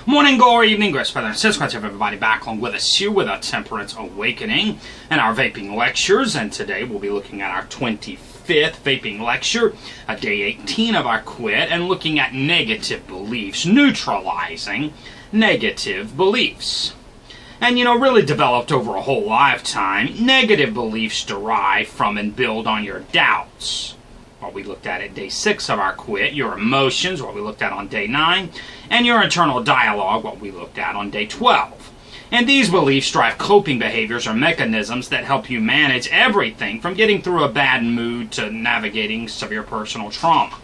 Morning, glory, evening, grace, brother and sisters. Glad to have everybody back along with us here with our Temperance Awakening and our vaping lectures. And today we'll be looking at our 25th vaping lecture, day 18 of our quit, and looking at negative beliefs, neutralizing negative beliefs. And, really developed over a whole lifetime, negative beliefs derive from and build on your doubts. What we looked at day 6 of our quit, your emotions, what we looked at on day 9, and your internal dialogue, what we looked at on day 12. And these beliefs drive coping behaviors or mechanisms that help you manage everything from getting through a bad mood to navigating severe personal trauma.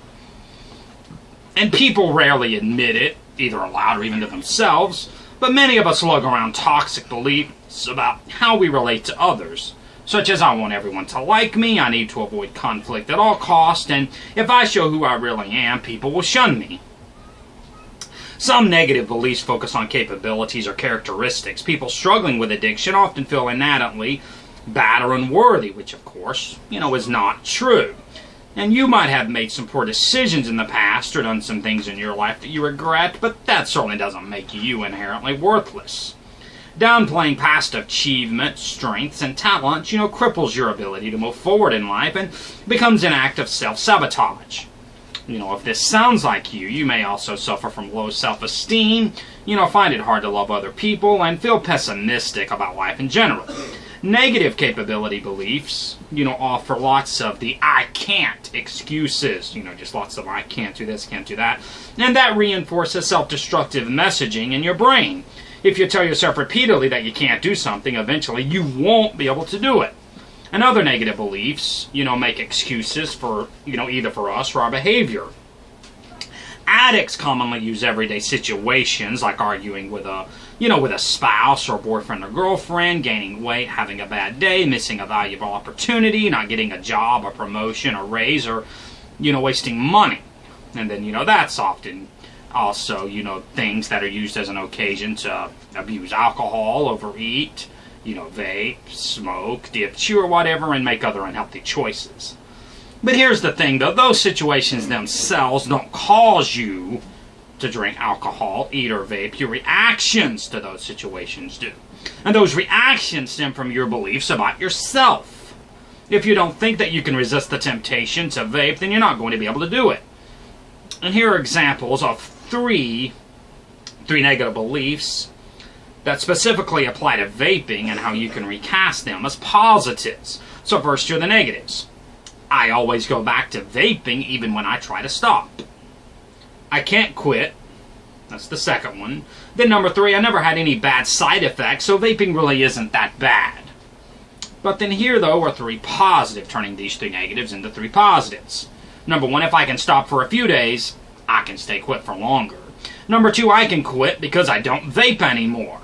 And people rarely admit it, either aloud or even to themselves, but many of us lug around toxic beliefs about how we relate to others. Such as, I want everyone to like me, I need to avoid conflict at all costs, and if I show who I really am, people will shun me. Some negative beliefs focus on capabilities or characteristics. People struggling with addiction often feel innately bad or unworthy, which of course, is not true. And you might have made some poor decisions in the past or done some things in your life that you regret, but that certainly doesn't make you inherently worthless. Downplaying past achievement, strengths, and talents, cripples your ability to move forward in life and becomes an act of self-sabotage. If this sounds like you may also suffer from low self-esteem, find it hard to love other people, and feel pessimistic about life in general. Negative capability beliefs, offer lots of the I can't excuses, just lots of I can't do this, can't do that, and that reinforces self-destructive messaging in your brain. If you tell yourself repeatedly that you can't do something, eventually you won't be able to do it. And other negative beliefs, make excuses for, either for us or our behavior. Addicts commonly use everyday situations like arguing with a spouse or boyfriend or girlfriend, gaining weight, having a bad day, missing a valuable opportunity, not getting a job, a promotion, a raise, or, wasting money. And then, that's often also, things that are used as an occasion to abuse alcohol, overeat, vape, smoke, dip, chew, or whatever, and make other unhealthy choices. But here's the thing, though. Those situations themselves don't cause you to drink alcohol, eat, or vape. Your reactions to those situations do. And those reactions stem from your beliefs about yourself. If you don't think that you can resist the temptation to vape, then you're not going to be able to do it. And here are examples of three negative beliefs that specifically apply to vaping and how you can recast them as positives. So first, here are the negatives. I always go back to vaping even when I try to stop. I can't quit. That's the second one. Then number 3, I never had any bad side effects, so vaping really isn't that bad. But then here, though, are 3 positive, turning these 3 negatives into 3 positives. Number 1, if I can stop for a few days, I can stay quit for longer. Number 2, I can quit because I don't vape anymore.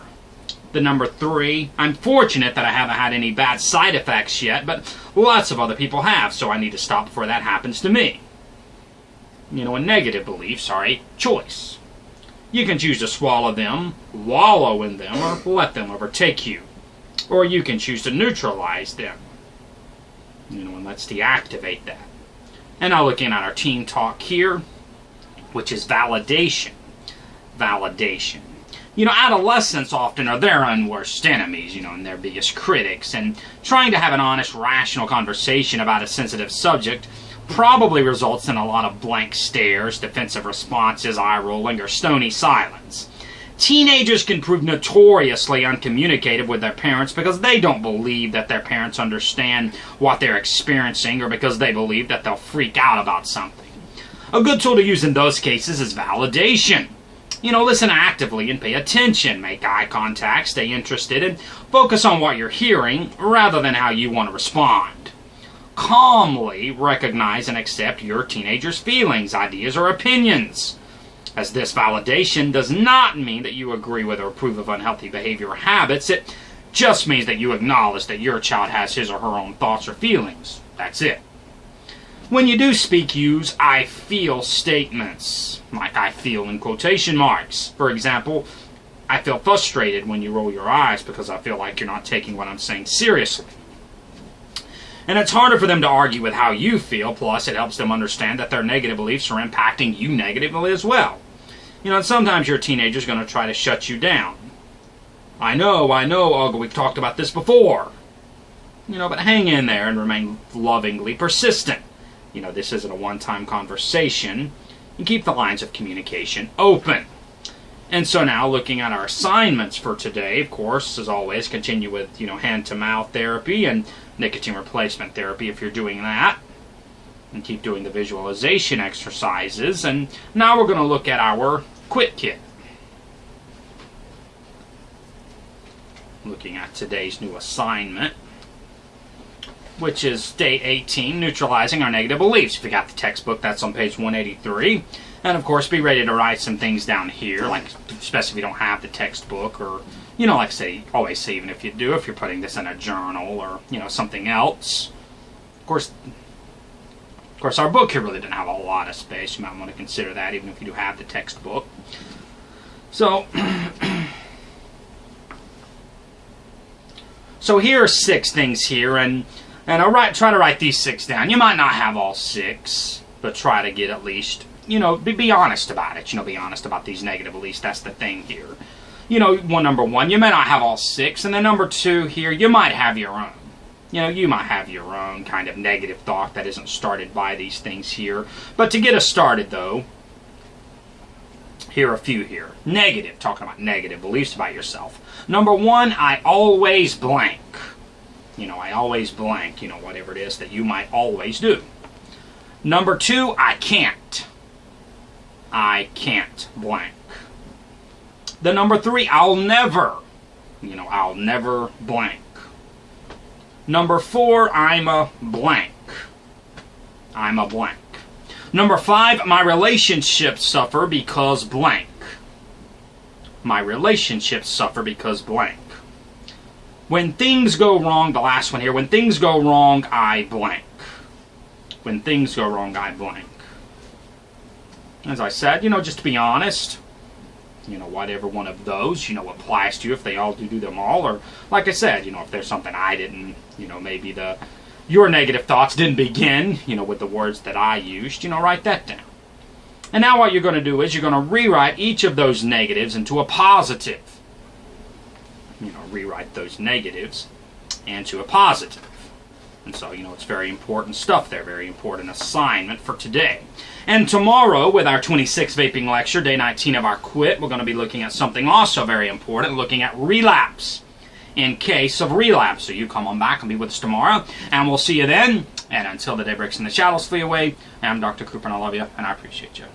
The number 3, I'm fortunate that I haven't had any bad side effects yet, but lots of other people have, so I need to stop before that happens to me. And negative beliefs are a choice. You can choose to swallow them, wallow in them, or let them overtake you. Or you can choose to neutralize them. And let's deactivate that. And now looking at our teen talk here, which is validation. Validation. Adolescents often are their own worst enemies, and their biggest critics, and trying to have an honest, rational conversation about a sensitive subject probably results in a lot of blank stares, defensive responses, eye-rolling, or stony silence. Teenagers can prove notoriously uncommunicative with their parents because they don't believe that their parents understand what they're experiencing, or because they believe that they'll freak out about something. A good tool to use in those cases is validation. Listen actively and pay attention, make eye contact, stay interested, and focus on what you're hearing rather than how you want to respond. Calmly recognize and accept your teenager's feelings, ideas, or opinions. As this validation does not mean that you agree with or approve of unhealthy behavior or habits, it just means that you acknowledge that your child has his or her own thoughts or feelings. That's it. When you do speak, use I feel statements, like I feel in quotation marks. For example, I feel frustrated when you roll your eyes because I feel like you're not taking what I'm saying seriously. And it's harder for them to argue with how you feel, plus it helps them understand that their negative beliefs are impacting you negatively as well. You know, and sometimes your teenager's going to try to shut you down. I know, Ugg, we've talked about this before. You know, but hang in there and remain lovingly persistent. You know, this isn't a one-time conversation. And keep the lines of communication open. And so now, looking at our assignments for today, of course, as always, continue with, you know, hand-to-mouth therapy and nicotine replacement therapy if you're doing that. And keep doing the visualization exercises. And now we're going to look at our quit kit. Looking at today's new assignment, which is day 18, neutralizing our negative beliefs. If you got the textbook, that's on page 183. And of course, be ready to write some things down here, like especially if you don't have the textbook, or, you know, like I say, always say, even if you do, if you're putting this in a journal or, you know, something else. Of course, our book here really didn't have a lot of space. You might want to consider that, even if you do have the textbook. So, so here are 6 things here, and I'll try to write these 6 down. You might not have all 6, but try to get at least, you know, be honest about it. You know, be honest about these negative beliefs. That's the thing here. You know, number 1, you may not have all 6, and then number 2 here, you might have your own. You know, you might have your own kind of negative thought that isn't started by these things here. But to get us started, though, here are a few here. Negative, talking about negative beliefs about yourself. Number 1, I always blank. You know, I always blank, you know, whatever it is that you might always do. Number 2, I can't. I can't blank. The number 3, I'll never. You know, I'll never blank. Number 4, I'm a blank. I'm a blank. Number 5, my relationships suffer because blank. My relationships suffer because blank. When things go wrong, the last one here, when things go wrong, I blank. When things go wrong, I blank. As I said, you know, just to be honest, you know, whatever one of those, you know, applies to you, if they all do them all, or, like I said, you know, if there's something I didn't, you know, maybe your negative thoughts didn't begin, you know, with the words that I used, you know, write that down. And now what you're going to do is you're going to rewrite each of those negatives into a positive. You know, rewrite those negatives into a positive. And so, you know, it's very important stuff there, very important assignment for today. And tomorrow, with our 26th vaping lecture, day 19 of our quit, we're going to be looking at something also very important, looking at relapse in case of relapse. So you come on back and be with us tomorrow, and we'll see you then. And until the day breaks and the shadows flee away, I'm Dr. Cooper, and I love you, and I appreciate you.